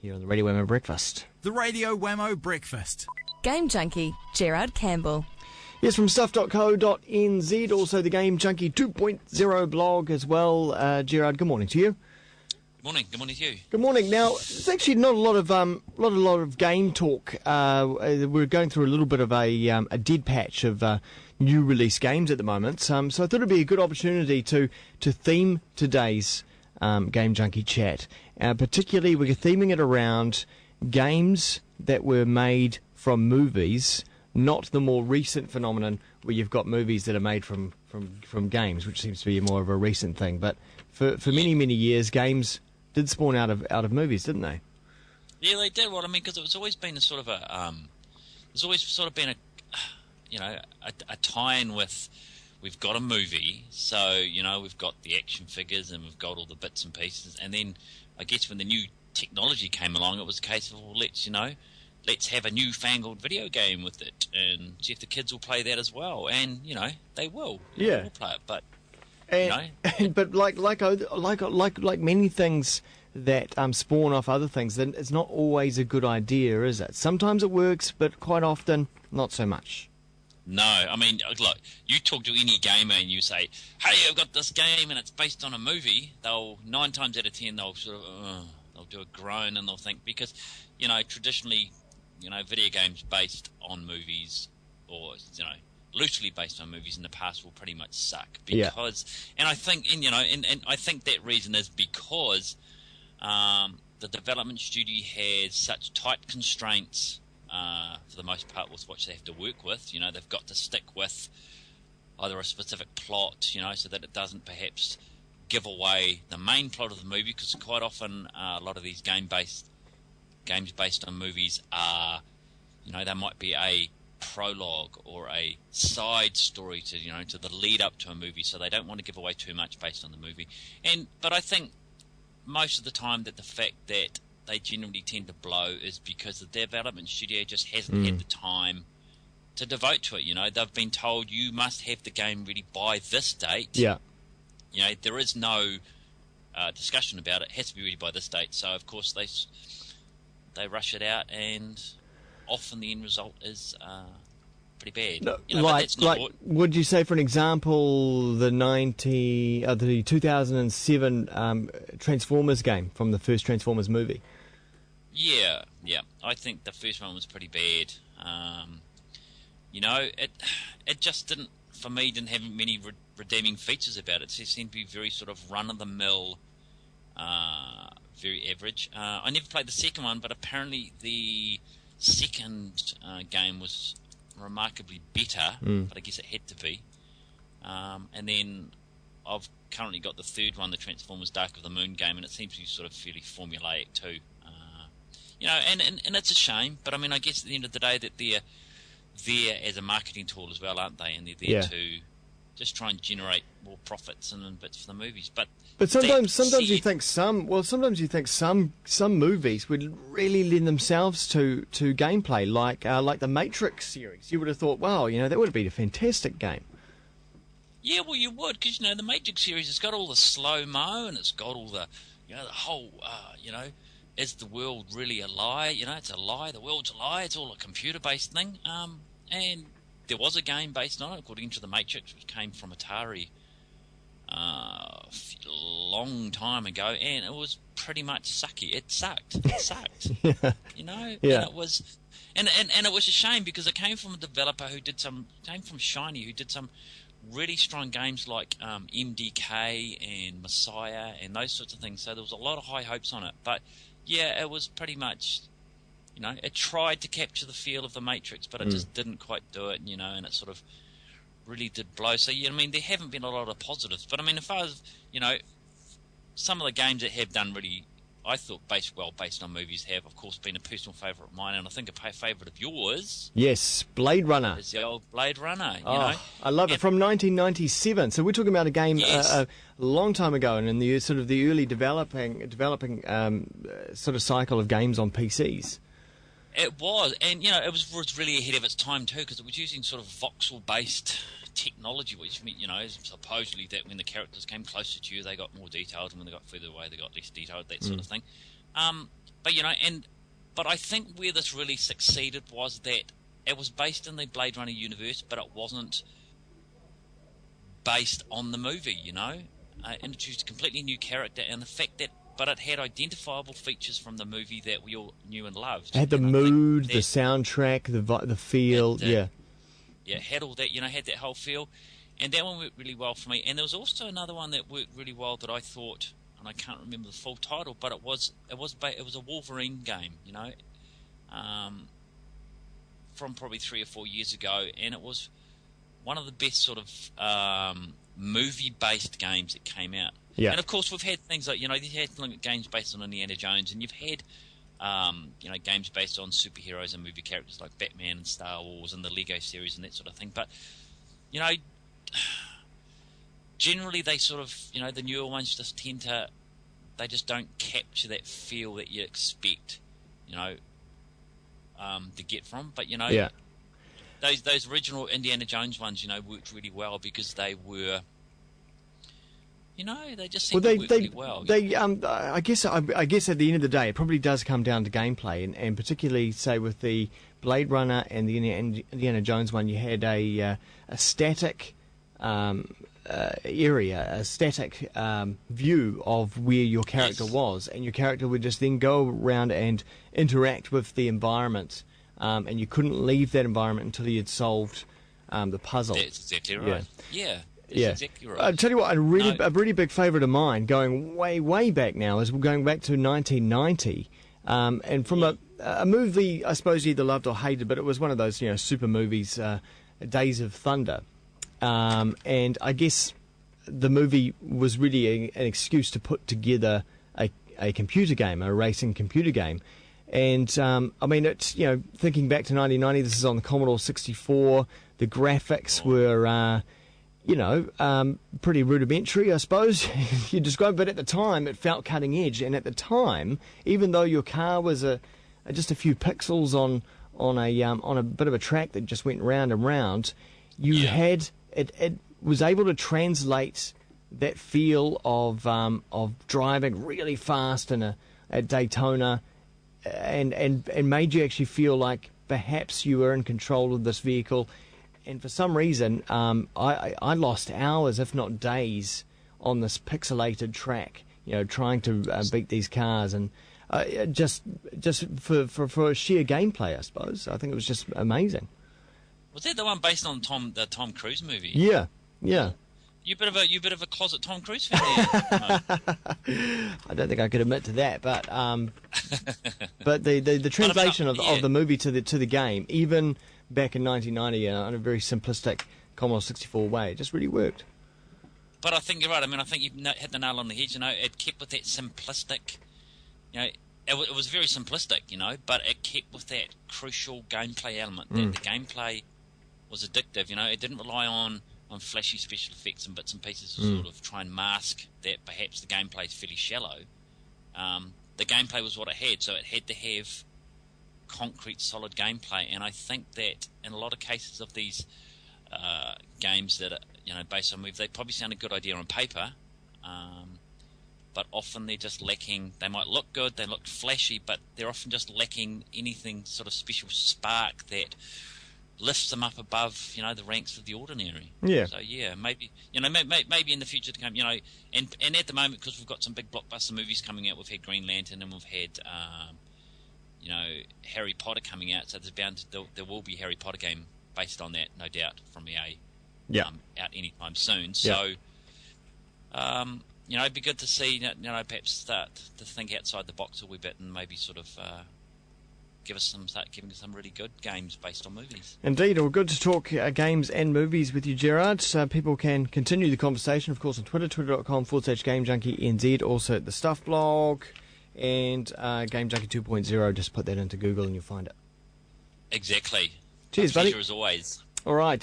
here on the Radio Wammo Breakfast. The Radio Wammo Breakfast. Game Junkie, Gerard Campbell. Yes, from stuff.co.nz, also the Game Junkie 2.0 blog as well. Gerard, good morning to you. Morning. Good morning to you. Good morning. Now, there's actually not a lot of game talk. We're going through a little bit of a dead patch of new release games at the moment. So I thought it'd be a good opportunity to theme today's Game Junkie chat. Particularly, we're theming it around games that were made from movies, not the more recent phenomenon where you've got movies that are made from games, which seems to be more of a recent thing. But for many, many years, games did spawn out of movies, didn't they? Yeah, they did. Well, I mean, because it's always been a sort of there's always sort of been a tie-in with, we've got a movie, so, we've got the action figures and we've got all the bits and pieces, and then I guess when the new technology came along, it was a case of, well, let's have a newfangled video game with it, and see if the kids will play that as well, and they will. Yeah, they will play it, but but like many things that spawn off other things, then it's not always a good idea, is it? Sometimes it works, but quite often not so much. No, I mean, look, you talk to any gamer and you say, "Hey, I've got this game and it's based on a movie." They'll 9 times out of 10 they'll sort of they'll do a groan and they'll think, because traditionally, video games based on movies, or loosely based on movies in the past, will pretty much suck, because and I think and I think that reason is because the development studio has such tight constraints for the most part with what they have to work with. They've got to stick with either a specific plot, so that it doesn't perhaps give away the main plot of the movie, because quite often a lot of these games based on movies are, there might be a prologue or a side story to the lead up to a movie, so they don't want to give away too much based on the movie. But I think most of the time that the fact that they generally tend to blow is because the development studio just hasn't had the time to devote to it. They've been told, you must have the game ready by this date. Yeah. There is no discussion about it. It has to be ready by this date. So of course they rush it out, and often the end result is pretty bad. No, would you say, for an example, the 2007 Transformers game from the first Transformers movie? Yeah. I think the first one was pretty bad. It just didn't have many redeeming features about it. It seemed to be very sort of run-of-the-mill, very average. I never played the second one, but apparently the second game was remarkably better, but I guess it had to be. And then I've currently got the third one, the Transformers Dark of the Moon game, and it seems to be sort of fairly formulaic too. And it's a shame, but I mean, I guess at the end of the day that they're there as a marketing tool as well, aren't they? And they're there to just try and generate more profits and bits for the movies. But sometimes you think some movies would really lend themselves to gameplay, like the Matrix series. You would have thought, wow, that would be a fantastic game. Yeah, well, you would, because the Matrix series has got all the slow mo, and it's got all the the whole is the world really a lie? It's a lie. The world's a lie. It's all a computer-based thing. And there was a game based on it called Into the Matrix, which came from Atari a long time ago, and it was pretty much sucky. It sucked. Yeah. And it was, and it was a shame, because it came from a developer came from Shiny, who did some really strong games like MDK and Messiah and those sorts of things. So there was a lot of high hopes on it, but yeah, it was pretty much, it tried to capture the feel of the Matrix, but it just didn't quite do it, and it sort of really did blow. So, yeah, I mean, there haven't been a lot of positives, but I mean, as far as, some of the games that have done really, I thought, based on movies have, of course, been a personal favourite of mine, and I think a favourite of yours. Yes, Blade Runner. Is the old Blade Runner, I love it. From 1997. So we're talking about a game a long time ago, and in the sort of the early developing sort of cycle of games on PCs. It was, and it was really ahead of its time too, because it was using sort of voxel-based technology, which meant, supposedly that when the characters came closer to you, they got more detailed, and when they got further away, they got less detailed, that sort of thing. but but I think where this really succeeded was that it was based in the Blade Runner universe, but it wasn't based on the movie. Introduced a completely new character, and the fact that, but it had identifiable features from the movie that we all knew and loved. It had the mood, the soundtrack, the feel, Yeah, it had all that. Had that whole feel, and that one worked really well for me. And there was also another one that worked really well that I thought, and I can't remember the full title, but it was a Wolverine game, from probably 3 or 4 years ago, and it was one of the best sort of movie-based games that came out. Yeah. And of course, we've had things like, you've had games based on Indiana Jones, and you've had games based on superheroes and movie characters like Batman and Star Wars and the Lego series and that sort of thing. But generally they sort of, the newer ones just tend to, they just don't capture that feel that you expect, to get from. But yeah. Those original Indiana Jones ones, worked really well because they were, they just seemed to work really well. I guess at the end of the day, it probably does come down to gameplay, and particularly, say, with the Blade Runner and the Indiana Jones one, you had a static area, a static view of where your character was, and your character would just then go around and interact with the environment, and you couldn't leave that environment until you had solved the puzzle. That's exactly right. Yeah. Yeah, exactly right. I'll tell you what, a really big favourite of mine, going way back now, is going back to 1990, and from a movie I suppose you either loved or hated, but it was one of those super movies, Days of Thunder, and I guess the movie was really an excuse to put together a computer game, a racing computer game. And I mean, it's thinking back to 1990, this is on the Commodore 64. The graphics were pretty rudimentary, I suppose you describe. But at the time, it felt cutting edge. And at the time, even though your car was just a few pixels on a bit of a track that just went round and round, you had it was able to translate that feel of driving really fast at Daytona, and made you actually feel like perhaps you were in control of this vehicle. And for some reason, I lost hours, if not days, on this pixelated track, trying to beat these cars, and just for sheer gameplay, I suppose. I think it was just amazing. Was that the one based on the Tom Cruise movie? Yeah. You bit of a closet Tom Cruise fan there. I don't think I could admit to that, but the translation of the movie to the game, even back in 1990, in a very simplistic Commodore 64 way, it just really worked. But I think you're right. I mean, I think you've hit the nail on the head. It kept with that simplistic. It was very simplistic, but it kept with that crucial gameplay element. That the gameplay was addictive. It didn't rely on flashy special effects and bits and pieces to sort of try and mask that perhaps the gameplay is fairly shallow. The gameplay was what it had, so it had to have concrete, solid gameplay. And I think that in a lot of cases of these games that are based on movies, they probably sound a good idea on paper, but often they're just lacking. They might look good, they look flashy, but they're often just lacking anything sort of special spark that lifts them up above, the ranks of the ordinary. Yeah. So maybe, maybe in the future to come, and at the moment, because we've got some big blockbuster movies coming out, we've had Green Lantern and we've had, Harry Potter coming out. So there will be a Harry Potter game based on that, no doubt, from EA. Out anytime soon. So, it'd be good to see, perhaps start to think outside the box a wee bit and maybe sort of start giving us some really good games based on movies. Indeed. Well, good to talk games and movies with you, Gerard. People can continue the conversation, of course, on Twitter, twitter.com/GameJunkieNZ, also at the Stuff blog, and Game Junkie 2.0. Just put that into Google and you'll find it. Exactly. Cheers, buddy. Pleasure as always. All right.